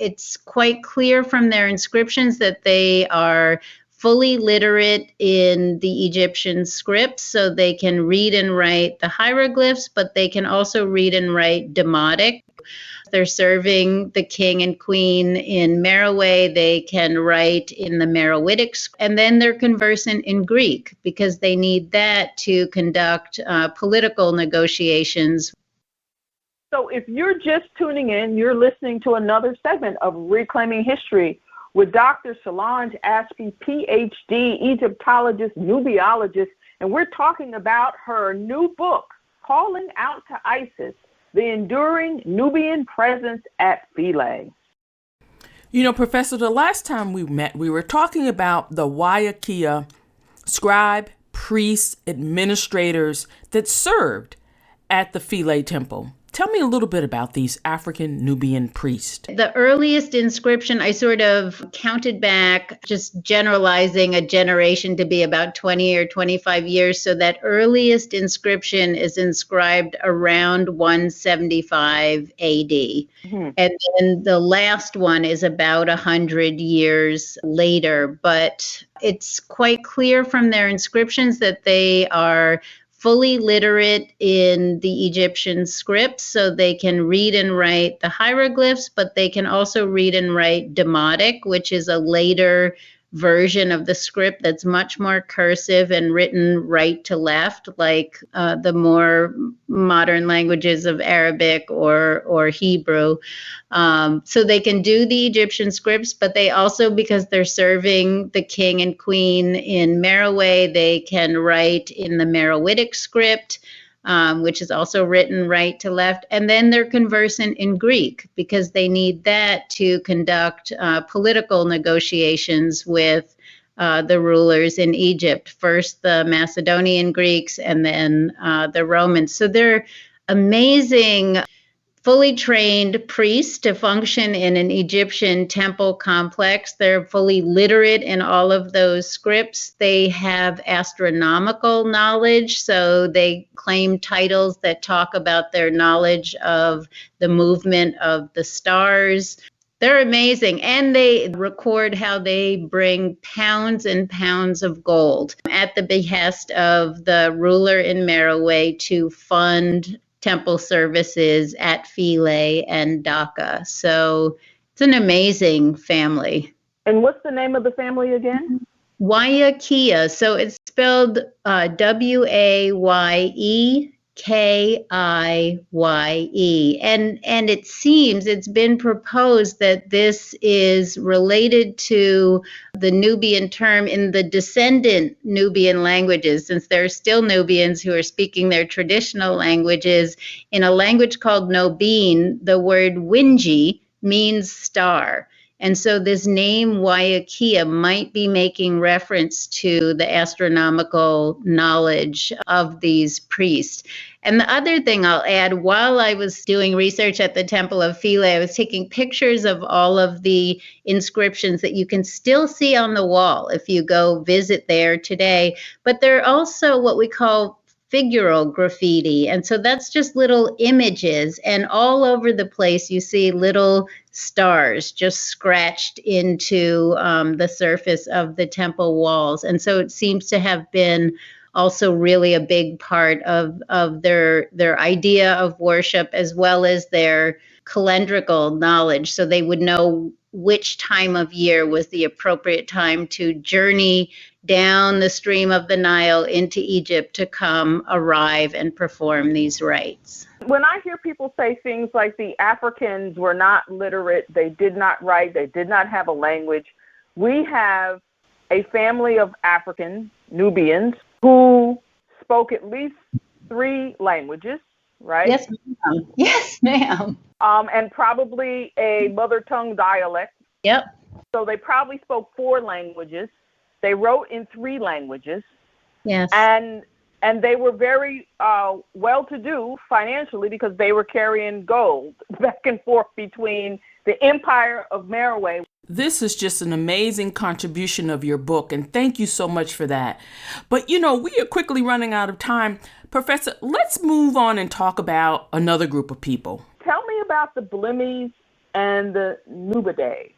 It's quite clear from their inscriptions that they are fully literate in the Egyptian scripts, so they can read and write the hieroglyphs, but they can also read and write Demotic. They're serving the king and queen in Merowe. They can write in the Meroitic, and then they're conversant in Greek because they need that to conduct political negotiations. So if you're just tuning in, you're listening to another segment of Reclaiming History with Dr. Solange Ashby, PhD, Egyptologist, Nubiologist, and we're talking about her new book, Calling Out to Isis, The Enduring Nubian Presence at Philae. You know, Professor, the last time we met, we were talking about the Waiakea scribe, priests, administrators that served at the Philae Temple. Tell me a little bit about these African Nubian priests. The earliest inscription, I sort of counted back, just generalizing a generation to be about 20 or 25 years. So that earliest inscription is inscribed around 175 AD. Mm-hmm. And then the last one is about 100 years later. But it's quite clear from their inscriptions that they are fully literate in the Egyptian scripts, so they can read and write the hieroglyphs, but they can also read and write Demotic, which is a later version of the script that's much more cursive and written right to left, like the more modern languages of Arabic or Hebrew. So they can do the Egyptian scripts, but they also, because they're serving the king and queen in Merowe, they can write in the Meroitic script, which is also written right to left. And then they're conversant in Greek because they need that to conduct political negotiations with the rulers in Egypt, first the Macedonian Greeks and then the Romans. So they're amazing, fully trained priests to function in an Egyptian temple complex. They're fully literate in all of those scripts. They have astronomical knowledge, so they claim titles that talk about their knowledge of the movement of the stars. They're amazing. And they record how they bring pounds and pounds of gold at the behest of the ruler in Merowe to fund temple services at Philae and Dhaka. So it's an amazing family. And what's the name of the family again? Waiakea. So it's spelled Wayekye. And it seems it's been proposed that this is related to the Nubian term in the descendant Nubian languages, since there are still Nubians who are speaking their traditional languages. In a language called Nobene, the word Winji means star. And so this name Waiakea might be making reference to the astronomical knowledge of these priests. And the other thing I'll add, while I was doing research at the Temple of Philae, I was taking pictures of all of the inscriptions that you can still see on the wall if you go visit there today. But there are also what we call figural graffiti. And so that's just little images. And all over the place, you see little stars just scratched into the surface of the temple walls. And so it seems to have been also really a big part of their idea of worship, as well as their calendrical knowledge. So they would know which time of year was the appropriate time to journey down the stream of the Nile into Egypt to come arrive and perform these rites. When I hear people say things like the Africans were not literate, they did not write, they did not have a language, we have a family of African Nubians who spoke at least 3 languages, right? Yes, ma'am. Yes, ma'am. And probably a mother tongue dialect. Yep. So they probably spoke 4 languages. They wrote in 3 languages. Yes. And they were very well-to-do financially because they were carrying gold back and forth between the Empire of Merowe. This is just an amazing contribution of your book, and thank you so much for that. But, we are quickly running out of time. Professor, let's move on and talk about another group of people. Tell me about the Blimies and the Nubidae.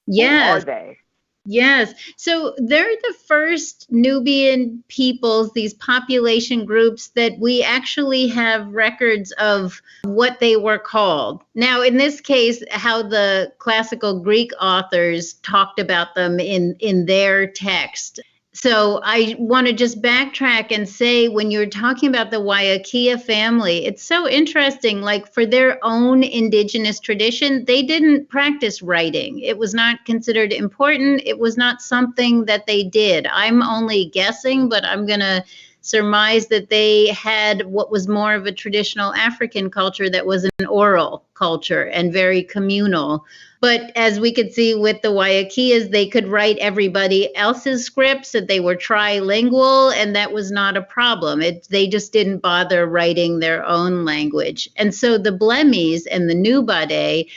Yes. Who are they? Yes. So they're the first Nubian peoples, these population groups that we actually have records of what they were called. Now, in this case, how the classical Greek authors talked about them in their text. So I want to just backtrack and say, when you're talking about the Waiakea family, it's so interesting. Like, for their own indigenous tradition, they didn't practice writing. It was not considered important. It was not something that they did. I'm only guessing, but I'm going to surmise that they had what was more of a traditional African culture that was an oral culture and very communal. But as we could see with the Waiakeas, they could write everybody else's scripts, and they were trilingual, and that was not a problem. They just didn't bother writing their own language. And so the Blemis and the Nubidae,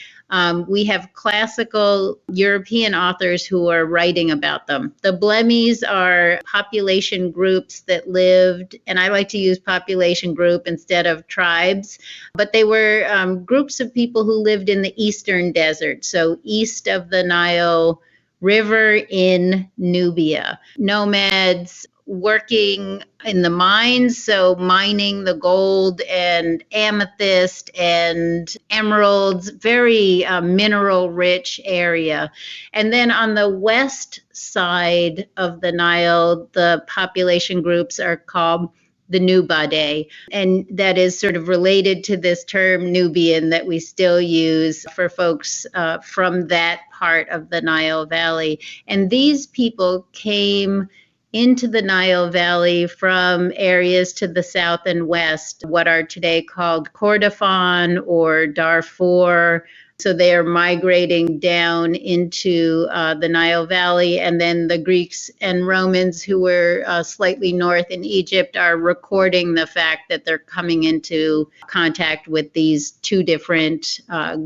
we have classical European authors who are writing about them. The Blemis are population groups that lived, and I like to use population group instead of tribes, but they were groups of people who lived in the eastern desert, so east of the Nile River in Nubia. Nomads working in the mines, so mining the gold and amethyst and emeralds, very mineral rich area. And then on the west side of the Nile, the population groups are called the Nubidae, and that is sort of related to this term Nubian that we still use for folks from that part of the Nile Valley. And these people came into the Nile Valley from areas to the south and west, what are today called Kordofan or Darfur. So they are migrating down into the Nile Valley, and then the Greeks and Romans who were slightly north in Egypt are recording the fact that they're coming into contact with these two different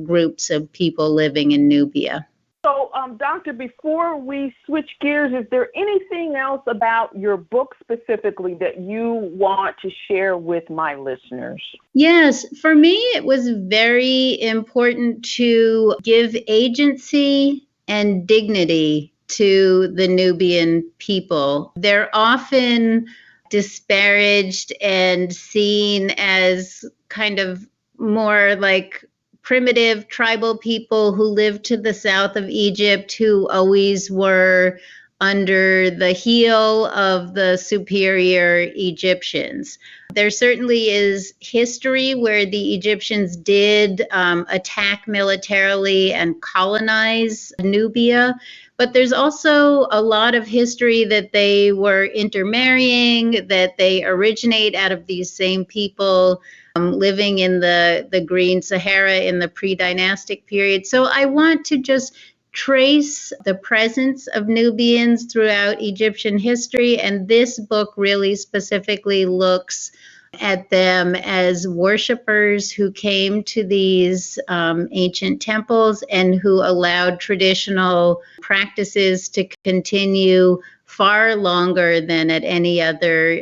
groups of people living in Nubia. So, Doctor, before we switch gears, is there anything else about your book specifically that you want to share with my listeners? Yes, for me, it was very important to give agency and dignity to the Nubian people. They're often disparaged and seen as kind of more like primitive tribal people who lived to the south of Egypt, who always were under the heel of the superior Egyptians. There certainly is history where the Egyptians did attack militarily and colonize Nubia, but there's also a lot of history that they were intermarrying, that they originate out of these same people living in the Green Sahara in the pre-dynastic period. So I want to just trace the presence of Nubians throughout Egyptian history, and this book really specifically looks at them as worshipers who came to these ancient temples and who allowed traditional practices to continue far longer than at any other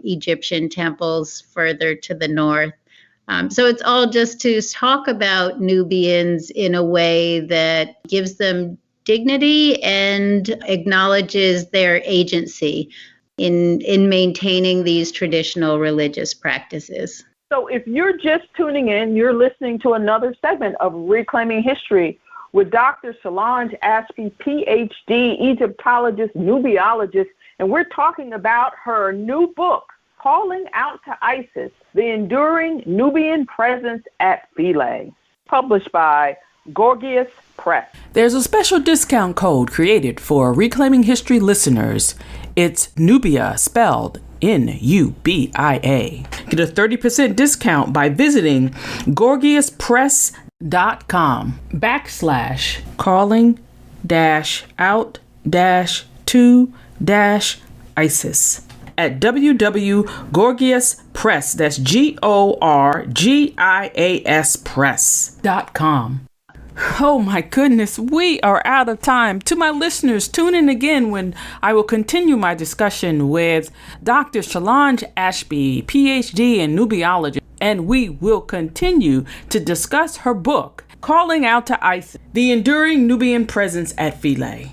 Egyptian temples further to the north. So it's all just to talk about Nubians in a way that gives them dignity and acknowledges their agency in maintaining these traditional religious practices. So if you're just tuning in, you're listening to another segment of Reclaiming History with Dr. Solange Ashby, PhD, Egyptologist, Nubiologist, and we're talking about her new book, Calling Out to Isis, The Enduring Nubian Presence at Philae, published by Gorgias Press. There's a special discount code created for Reclaiming History listeners. It's Nubia, spelled Nubia. Get a 30% discount by visiting gorgiaspress.com/calling-out-to-ISIS at www.gorgiaspress, that's GORGIAS press.com. Oh my goodness, we are out of time. To my listeners, tune in again when I will continue my discussion with Dr. Solange Ashby, PhD and Nubiologist, and we will continue to discuss her book, calling out to Isis, the enduring Nubian presence at Philae.